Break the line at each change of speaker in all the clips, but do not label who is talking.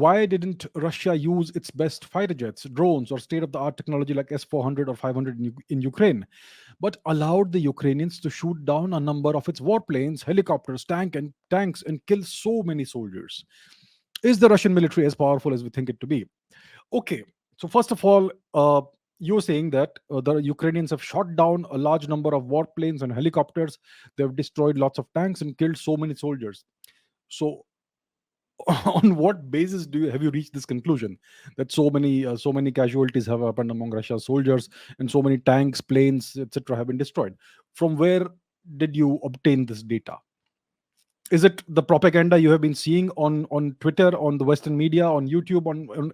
Why didn't Russia use its best fighter jets, drones, or state of the art technology like S-400 or 500 in Ukraine, but allowed the Ukrainians to shoot down a number of its warplanes, helicopters, tanks, and kill so many soldiers? Is the Russian military as powerful as we think it to be? Okay, so first of all, you're saying that the Ukrainians have shot down a large number of warplanes and helicopters. They've destroyed lots of tanks and killed so many soldiers. So, on what basis have you reached this conclusion that so many casualties have happened among Russia's soldiers and so many tanks, planes, etc. have been destroyed? From where did you obtain this data? Is it the propaganda you have been seeing on Twitter, on the Western media, on YouTube,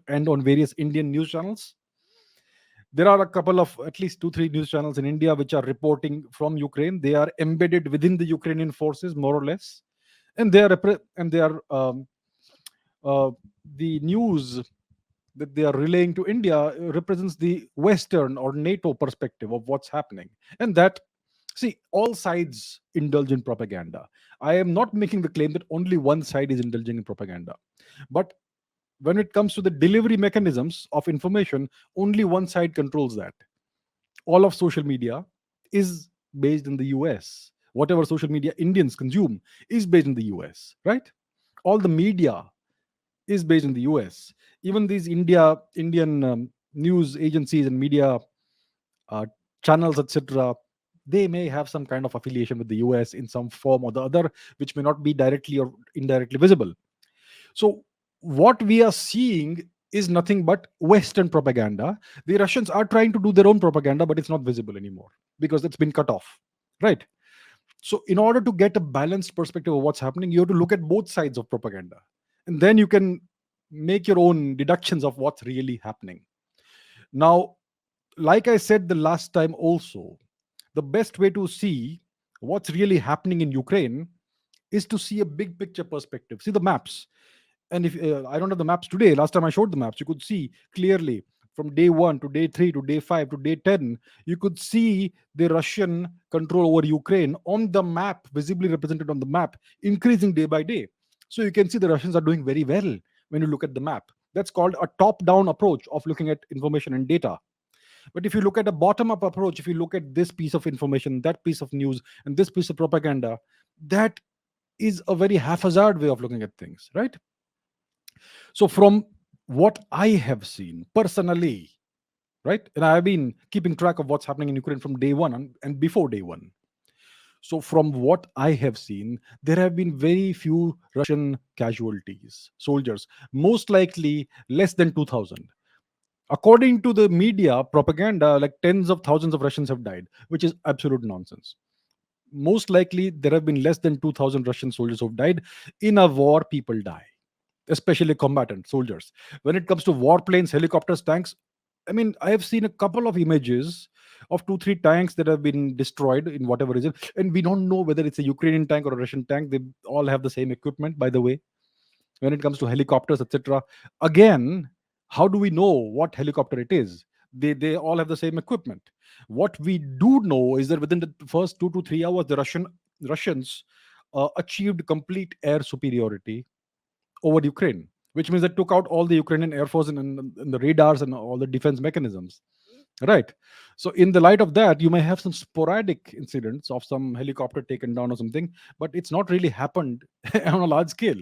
and on various Indian news channels? There are a couple of at least 2 3 news channels in India which are reporting from Ukraine. They are embedded within the Ukrainian forces more or less, and they are uh, the news that they are relaying to India represents the Western or NATO perspective of what's happening. And that, see, all sides indulge in propaganda. I am not making the claim that only one side is indulging in propaganda. But when it comes to the delivery mechanisms of information, only one side controls that. All of social media is based in the US. Whatever social media Indians consume is based in the US, right? All the media is based in the US. Even these Indian news agencies and media uh, channels, etc., they may have some kind of affiliation with the US in some form or the other, which may not be directly or indirectly visible. So, what we are seeing is nothing but Western propaganda. The Russians are trying to do their own propaganda, but it's not visible anymore because it's been cut off, right? So, in order to get a balanced perspective of what's happening, you have to look at both sides of propaganda, and then you can make your own deductions of what's really happening. Now, like I said the last time also, the best way to see what's really happening in Ukraine is to see a big picture perspective. See the maps. And if I don't have the maps today, last time I showed the maps, you could see clearly from day 1 to day 3 to day 5 to day 10, you could see the Russian control over Ukraine on the map, visibly represented on the map, increasing day by day. So you can see the Russians are doing very well when you look at the map. That's called a top down approach of looking at information and data. But if you look at a bottom up approach, if you look at this piece of information, that piece of news, and this piece of propaganda, that is a very haphazard way of looking at things, right? So, from what I have seen personally, right, and I have been keeping track of what's happening in Ukraine from day one and before day one. So, from what I have seen, there have been very few Russian casualties, soldiers, most likely less than 2,000. According to the media propaganda, like tens of thousands of Russians have died, which is absolute nonsense. Most likely, there have been less than 2,000 Russian soldiers who've died. In a war, people die, especially combatant soldiers. When it comes to warplanes, helicopters, tanks, I mean, I have seen a couple of images of 2, 3 tanks that have been destroyed in whatever reason, and we don't know whether it's a Ukrainian tank or a Russian tank. They all have the same equipment, by the way. When it comes to helicopters, etc., again, how do we know what helicopter it is? They all have the same equipment. What we do know is that within the first 2 to 3 hours, the Russians achieved complete air superiority over Ukraine, which means they took out all the Ukrainian air force and the radars and all the defense mechanisms. Right. So, in the light of that, you may have some sporadic incidents of some helicopter taken down or something, but it's not really happened on a large scale.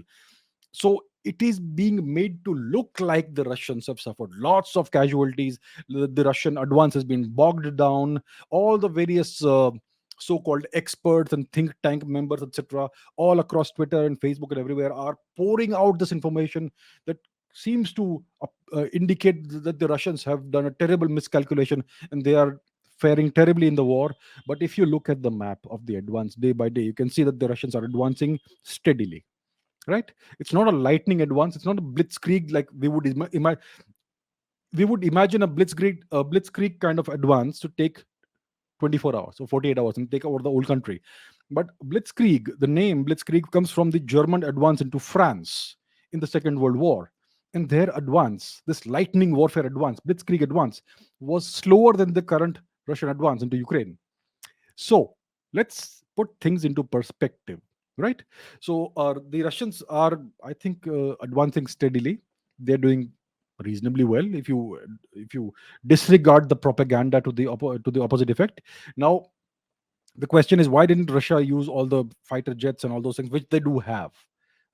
So, it is being made to look like the Russians have suffered lots of casualties. The Russian advance has been bogged down. All the various so-called experts and think tank members, etc., all across Twitter and Facebook and everywhere, are pouring out this information that seems to indicate that the Russians have done a terrible miscalculation and they are faring terribly in the war. But if you look at the map of the advance day by day, you can see that the Russians are advancing steadily, right? It's not a lightning advance, it's not a blitzkrieg like we would imagine a blitzkrieg kind of advance to take 24 hours or 48 hours and take over the whole country. But blitzkrieg, the name blitzkrieg, comes from the German advance into France in the Second World War. And their advance, this lightning warfare advance, blitzkrieg advance, was slower than the current Russian advance into Ukraine. So let's put things into perspective, right? So the Russians are, I think, advancing steadily. They're doing reasonably well if you disregard the propaganda to to the opposite effect. Now the question is, why didn't Russia use all the fighter jets and all those things which they do have,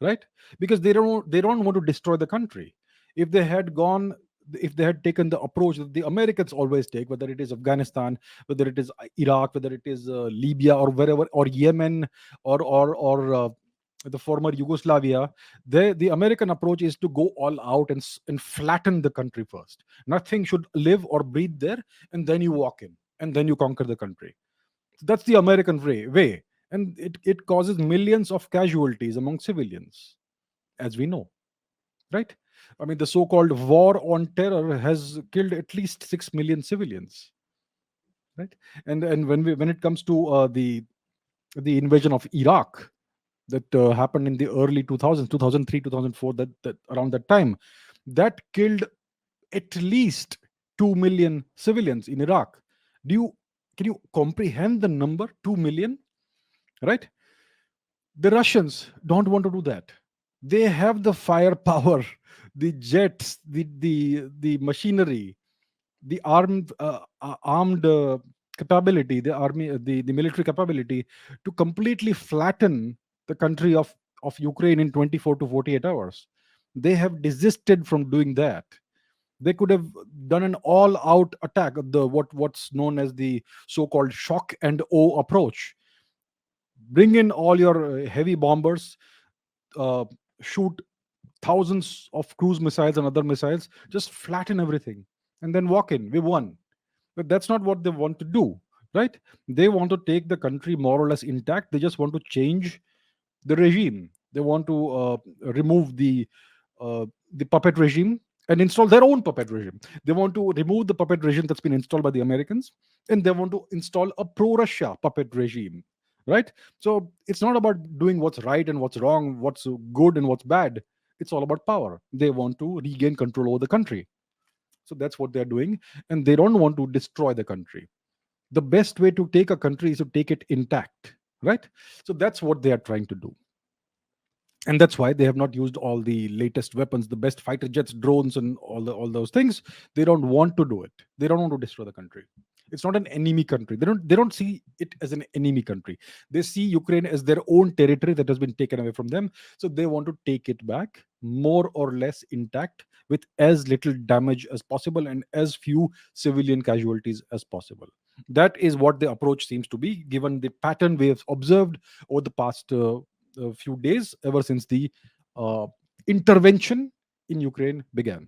right? Because they don't want to destroy the country. If they had gone, if they had taken the approach that the Americans always take, whether it is Afghanistan, whether it is Iraq, whether it is Libya, or wherever, or Yemen, or the former Yugoslavia, the American approach is to go all out and flatten the country first. Nothing should live or breathe there, and then you walk in, and then you conquer the country. That's the American way. And it causes millions of casualties among civilians, as we know, right? I mean, the so-called war on terror has killed at least 6 million civilians, right? And when it comes to the invasion of Iraq that happened in the early 2000s, 2003, 2004, that around that time, that killed at least 2 million civilians in Iraq. Do you Can you comprehend the number 2 million, right? The Russians don't want to do that. They have the firepower, the jets, the machinery, the armed capability, the army, the military capability to completely flatten the country of Ukraine in 24 to 48 hours. They have desisted from doing that. They could have done an all-out attack, the what's known as the so-called shock and awe approach. Bring in all your heavy bombers, uh, shoot thousands of cruise missiles and other missiles, just flatten everything, and then walk in. We won. But that's not what they want to do, right? They want to take the country more or less intact. They just want to change the regime. They want to remove the puppet regime and install their own puppet regime. They want to remove the puppet regime that's been installed by the Americans, and they want to install a pro-Russia puppet regime. Right? So it's not about doing what's right and what's wrong, what's good and what's bad. It's all about power. They want to regain control over the country. So that's what they're doing, and they don't want to destroy the country. The best way to take a country is to take it intact, right? So that's what they are trying to do, and that's why they have not used all the latest weapons, the best fighter jets, drones, and all those things. They don't want to do it. They don't want to destroy the country. It's not an enemy country. They don't see it as an enemy country. They see Ukraine as their own territory that has been taken away from them. So they want to take it back more or less intact, with as little damage as possible and as few civilian casualties as possible. That is what the approach seems to be, given the pattern we have observed over the past few days, ever since the uh, intervention in Ukraine began.